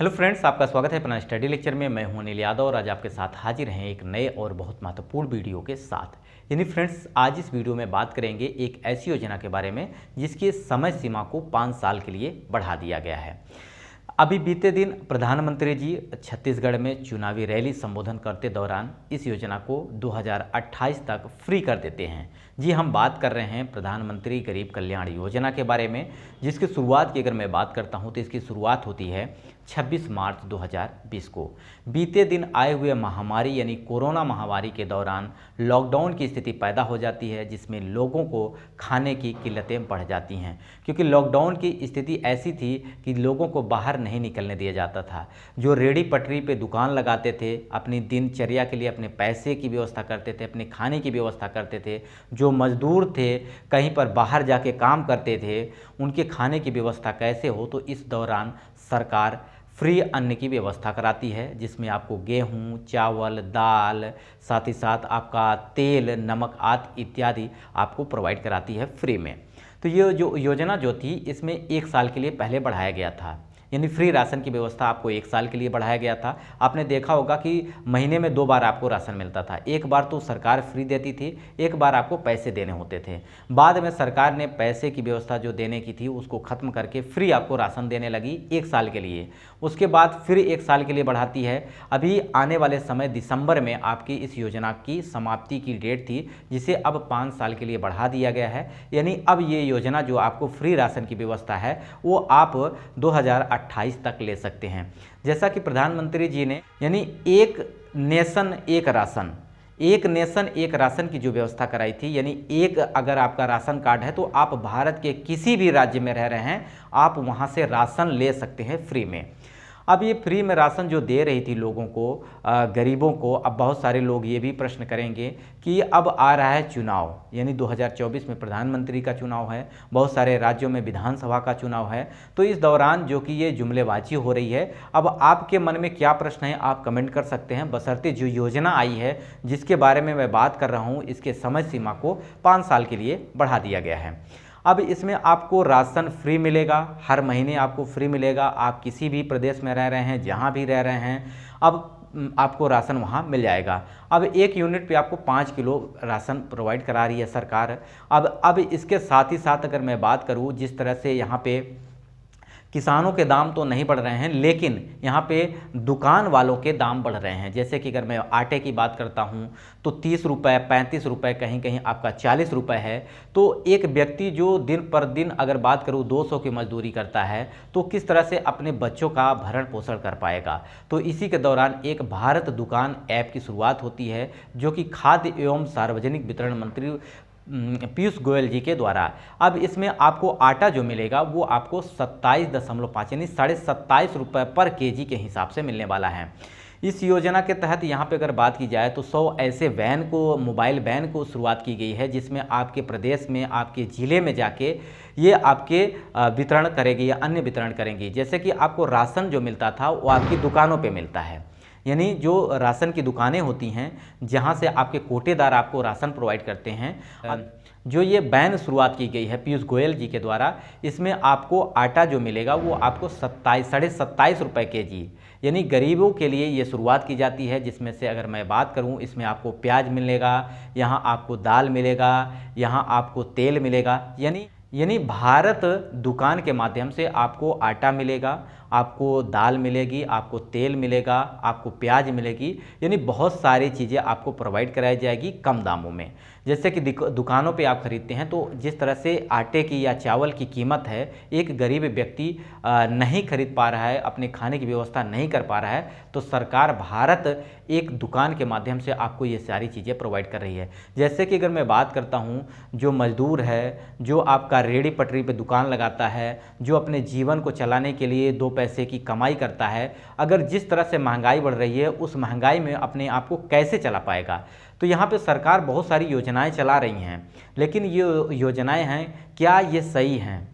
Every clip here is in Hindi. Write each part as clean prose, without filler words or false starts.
हेलो फ्रेंड्स, आपका स्वागत है अपना स्टडी लेक्चर में। मैं हूं अनिल यादव और आज आपके साथ हाजिर हैं एक नए और बहुत महत्वपूर्ण वीडियो के साथ। यानी फ्रेंड्स, आज इस वीडियो में बात करेंगे एक ऐसी योजना के बारे में जिसकी समय सीमा को 5 साल के लिए बढ़ा दिया गया है। अभी बीते दिन प्रधानमंत्री जी छत्तीसगढ़ में चुनावी रैली संबोधन करते दौरान इस योजना को 2028 तक फ्री कर देते हैं। जी, हम बात कर रहे हैं प्रधानमंत्री गरीब कल्याण योजना के बारे में, जिसकी शुरुआत की अगर मैं बात करता हूं तो इसकी शुरुआत होती है 26 मार्च 2020 को। बीते दिन आए हुए महामारी यानी कोरोना महामारी के दौरान लॉकडाउन की स्थिति पैदा हो जाती है, जिसमें लोगों को खाने की किल्लतें बढ़ जाती हैं, क्योंकि लॉकडाउन की स्थिति ऐसी थी कि लोगों को बाहर नहीं निकलने दिया जाता था। जो रेहड़ी पटरी पे दुकान लगाते थे, अपनी दिनचर्या के लिए अपने पैसे की व्यवस्था करते थे, अपने खाने की व्यवस्था करते थे, जो मजदूर थे कहीं पर बाहर जाके काम करते थे, उनके खाने की व्यवस्था कैसे हो, तो इस दौरान सरकार फ्री अन्न की व्यवस्था कराती है, जिसमें आपको गेहूं, चावल, दाल, साथ ही साथ आपका तेल, नमक आदि इत्यादि आपको प्रोवाइड कराती है फ्री में। तो ये जो योजना जो थी, इसमें 1 साल के लिए पहले बढ़ाया गया था, यानी फ्री राशन की व्यवस्था आपको 1 साल के लिए बढ़ाया गया था। आपने देखा होगा कि महीने में 2 बार आपको राशन मिलता था। एक बार तो सरकार फ्री देती थी, एक बार आपको पैसे देने होते थे। बाद में सरकार ने पैसे की व्यवस्था जो देने की थी उसको ख़त्म करके फ्री आपको राशन देने लगी 1 साल के लिए। उसके बाद फिर 1 साल के लिए बढ़ाती है। अभी आने वाले समय दिसंबर में आपकी इस योजना की समाप्ति की डेट थी, जिसे अब 5 साल के लिए बढ़ा दिया गया है। यानी अब ये योजना जो आपको फ्री राशन की व्यवस्था है वो आप 2028 तक ले सकते हैं। जैसा कि प्रधानमंत्री जी ने यानी एक नेशन एक राशन की जो व्यवस्था कराई थी, यानी एक अगर आपका राशन कार्ड है तो आप भारत के किसी भी राज्य में रह रहे हैं, आप वहां से राशन ले सकते हैं फ्री में। अब ये फ्री में राशन जो दे रही थी लोगों को, गरीबों को, अब बहुत सारे लोग ये भी प्रश्न करेंगे कि अब आ रहा है चुनाव, यानी 2024 में प्रधानमंत्री का चुनाव है, बहुत सारे राज्यों में विधानसभा का चुनाव है, तो इस दौरान जो कि ये जुमलेबाजी हो रही है, अब आपके मन में क्या प्रश्न है आप कमेंट कर सकते हैं। बशर्ते जो योजना आई है जिसके बारे में मैं बात कर रहा हूँ, इसके समय सीमा को 5 साल के लिए बढ़ा दिया गया है। अब इसमें आपको राशन फ्री मिलेगा, हर महीने आपको फ्री मिलेगा। आप किसी भी प्रदेश में रह रहे हैं, जहां भी रह रहे हैं, अब आपको राशन वहां मिल जाएगा। अब 1 यूनिट पे आपको 5 किलो राशन प्रोवाइड करा रही है सरकार। अब इसके साथ ही साथ अगर मैं बात करूं, जिस तरह से यहाँ पे किसानों के दाम तो नहीं बढ़ रहे हैं, लेकिन यहाँ पे दुकान वालों के दाम बढ़ रहे हैं। जैसे कि अगर मैं आटे की बात करता हूँ तो 30 रुपये, 35 रुपये, कहीं कहीं आपका 40 रुपये है। तो एक व्यक्ति जो दिन पर दिन अगर बात करूँ 200 की मजदूरी करता है तो किस तरह से अपने बच्चों का भरण पोषण कर पाएगा। तो इसी के दौरान एक भारत दुकान ऐप की शुरुआत होती है, जो कि खाद्य एवं सार्वजनिक वितरण मंत्री पीयूष गोयल जी के द्वारा। अब इसमें आपको आटा जो मिलेगा वो आपको 27.5 यानी 27.5 रुपये पर केजी के हिसाब से मिलने वाला है। इस योजना के तहत यहाँ पे अगर बात की जाए तो 100 ऐसे वैन को, मोबाइल वैन को शुरुआत की गई है, जिसमें आपके प्रदेश में, आपके ज़िले में जाके ये आपके वितरण करेगी या अन्य वितरण करेंगी। जैसे कि आपको राशन जो मिलता था वो आपकी दुकानों पे मिलता है, यानी जो राशन की दुकानें होती हैं जहां से आपके कोटेदार आपको राशन प्रोवाइड करते हैं। जो ये बैन शुरुआत की गई है पीयूष गोयल जी के द्वारा, इसमें आपको आटा जो मिलेगा वो आपको 27.5 रुपये केजी, यानी गरीबों के लिए ये शुरुआत की जाती है। जिसमें से अगर मैं बात करूं, इसमें आपको प्याज मिलेगा, यहाँ आपको दाल मिलेगा, यहाँ आपको तेल मिलेगा। यानी भारत दुकान के माध्यम से आपको आटा मिलेगा, आपको दाल मिलेगी, आपको तेल मिलेगा, आपको प्याज मिलेगी, यानी बहुत सारी चीज़ें आपको प्रोवाइड कराई जाएगी कम दामों में। जैसे कि दुकानों पे आप खरीदते हैं तो जिस तरह से आटे की या चावल की कीमत है, एक गरीब व्यक्ति नहीं खरीद पा रहा है, अपने खाने की व्यवस्था नहीं कर पा रहा है, तो सरकार भारत एक दुकान के माध्यम से आपको ये सारी चीज़ें प्रोवाइड कर रही है। जैसे कि अगर मैं बात करता हूँ, जो मजदूर है, जो आपका रेहड़ी पटरी पे दुकान लगाता है, जो अपने जीवन को चलाने के लिए 2 पैसे की कमाई करता है, अगर जिस तरह से महंगाई बढ़ रही है, उस महंगाई में अपने आप को कैसे चला पाएगा। तो यहाँ पे सरकार बहुत सारी योजनाएं चला रही हैं, लेकिन ये योजनाएं हैं, क्या ये सही हैं,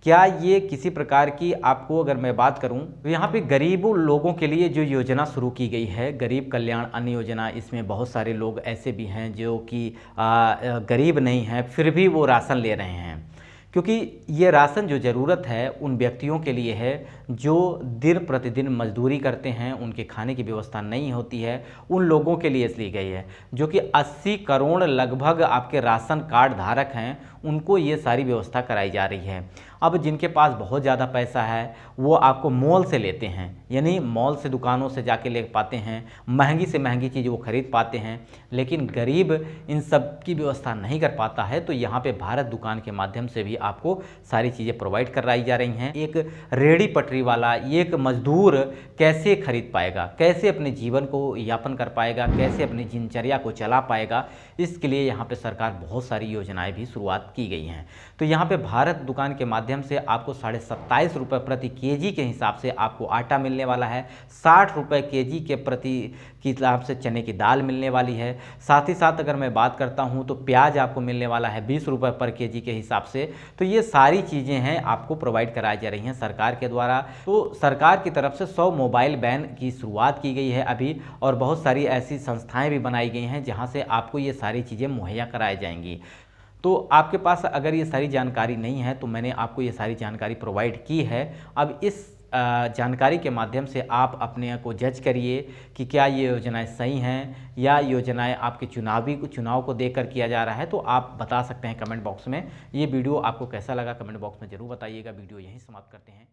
क्या ये किसी प्रकार की, आपको अगर मैं बात करूं तो यहाँ पे गरीबों लोगों के लिए जो योजना शुरू की गई है, गरीब कल्याण अन्न योजना, इसमें बहुत सारे लोग ऐसे भी हैं जो कि गरीब नहीं हैं फिर भी वो राशन ले रहे हैं। क्योंकि ये राशन जो ज़रूरत है उन व्यक्तियों के लिए है जो दिन प्रतिदिन मजदूरी करते हैं, उनके खाने की व्यवस्था नहीं होती है, उन लोगों के लिए इसलिए गई है, जो कि 80 करोड़ लगभग आपके राशन कार्ड धारक हैं, उनको ये सारी व्यवस्था कराई जा रही है। अब जिनके पास बहुत ज़्यादा पैसा है वो आपको मॉल से लेते हैं, यानी मॉल से दुकानों से जाके ले पाते हैं, महंगी से महंगी चीज़ वो खरीद पाते हैं, लेकिन गरीब इन सब की व्यवस्था नहीं कर पाता है। तो यहाँ पे भारत दुकान के माध्यम से भी आपको सारी चीज़ें प्रोवाइड कराई जा रही हैं। एक रेहड़ी पटरी वाला, एक मजदूर कैसे खरीद पाएगा, कैसे अपने जीवन को यापन कर पाएगा, कैसे अपनी दिनचर्या को चला पाएगा, इसके लिए यहाँ पे सरकार बहुत सारी योजनाएं भी शुरुआत की गई हैं। तो यहाँ पे भारत दुकान के माध्यम से आपको 27.5 रुपये प्रति केजी के हिसाब से आपको आटा मिलने वाला है, 60 रुपये केजी के प्रति के हिसाब से चने की दाल मिलने वाली है। साथ ही साथ अगर मैं बात करता हूँ तो प्याज आपको मिलने वाला है 20 रुपये पर केजी के हिसाब से। तो ये सारी चीज़ें हैं आपको प्रोवाइड कराई जा रही हैं सरकार के द्वारा। तो सरकार की तरफ से 100 मोबाइल वैन की शुरुआत की गई है अभी, और बहुत सारी ऐसी संस्थाएं भी बनाई गई हैं जहां से आपको ये सारी चीज़ें मुहैया कराई जाएंगी। तो आपके पास अगर ये सारी जानकारी नहीं है तो मैंने आपको ये सारी जानकारी प्रोवाइड की है। अब इस जानकारी के माध्यम से आप अपने को जज करिए कि क्या ये योजनाएं सही हैं या योजनाएं आपके चुनाव को देखकर किया जा रहा है। तो आप बता सकते हैं कमेंट बॉक्स में। ये वीडियो आपको कैसा लगा कमेंट बॉक्स में ज़रूर बताइएगा। वीडियो यहीं समाप्त करते हैं।